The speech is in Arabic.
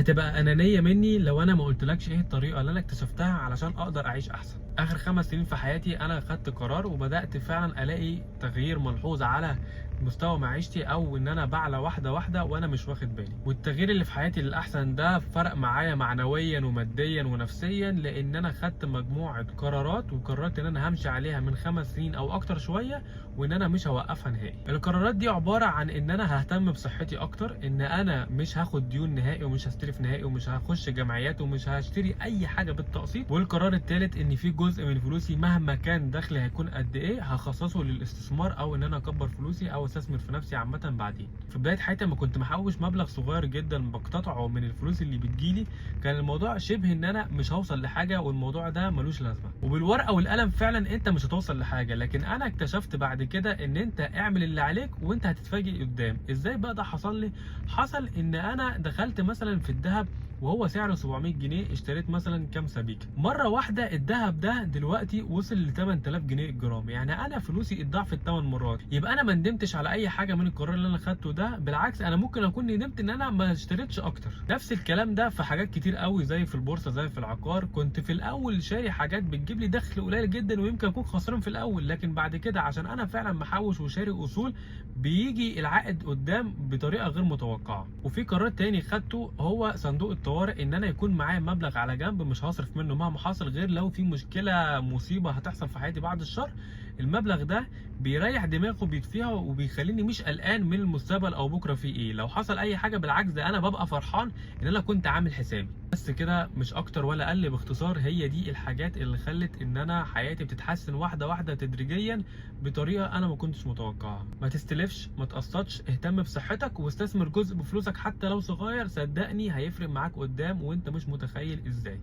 هتبقى انانيه مني لو انا ما قلتلكش ايه الطريقه اللي انا اكتشفتها علشان اقدر اعيش احسن. اخر 5 سنين في حياتي انا خدت قرار وبدات فعلا الاقي تغيير ملحوظ على مستوى معيشتي، او ان انا بعلى واحده واحده وانا مش واخد بالي. والتغيير اللي في حياتي للاحسن ده فرق معايا معنويا وماديا ونفسيا، لان انا خدت مجموعه قرارات وقررت ان انا همشي عليها من 5 سنين او اكتر شويه، وان انا مش هوقفها نهائي. القرارات دي عباره عن ان انا ههتم بصحتي اكتر، ان انا مش هاخد ديون نهائي ومش هستلف نهائي ومش هخش جمعيات ومش هشتري اي حاجه بالتقسيط. والقرار الثالث ان في جزء من فلوسي مهما كان دخلي هيكون قد ايه هخصصه للاستثمار، او ان انا اكبر فلوسي او استثمر في نفسي عامه بعدين. في بدايه حياتي لما كنت محوش مبلغ صغير جدا بقتطعه من الفلوس اللي بتجيلي، كان الموضوع شبه ان انا مش هوصل لحاجه والموضوع ده ملوش لازمه. وبالورقه والقلم فعلا انت مش هتوصل لحاجه، لكن انا اكتشفت بعد كده ان انت اعمل اللي عليك وانت هتتفاجئ قدام. ازاي بقى ده حصل لي؟ حصل ان انا دخلت مثلا في الذهب وهو سعره 700 جنيه، اشتريت مثلا كام سبيكه. مره واحده الذهب ده دلوقتي وصل ل 8000 جنيه الجرام، يعني انا فلوسي اتضاعفت 8 مرات. يبقى انا ما ندمتش على اي حاجه من القرار اللي انا خدته ده، بالعكس انا ممكن اكون ندمت ان انا ما اشتريتش اكتر. نفس الكلام ده في حاجات كتير قوي زي في البورصه زي في العقار. كنت في الاول شاري حاجات بتجيب لي دخل قليل جدا ويمكن اكون خسران في الاول، لكن بعد كده عشان انا فعلا محوش وشاري اصول بيجي العائد قدام بطريقه غير متوقعه. وفي قرار تاني خدته هو صندوق الطوارئ، ان انا يكون معايا مبلغ على جنب مش هصرف منه مهما حصل، غير لو في مشكله مصيبه هتحصل في حياتي بعد الشر. المبلغ ده بيريح دماغه وبيطفيها وبيخليني مش قلقان من المستقبل او بكره فيه ايه. لو حصل اي حاجه بالعكس ده انا ببقى فرحان ان انا كنت عامل حسابي. بس كده مش اكتر ولا اقل. باختصار هي دي الحاجات اللي خلت ان انا حياتي بتتحسن واحده واحده تدريجيا بطريقه انا ما كنتش متوقعها. ما تستلفش، ما تقسطش، اهتم بصحتك واستثمر جزء بفلوسك حتى لو صغير، صدقني هيفرق معاك قدام وانت مش متخيل ازاي.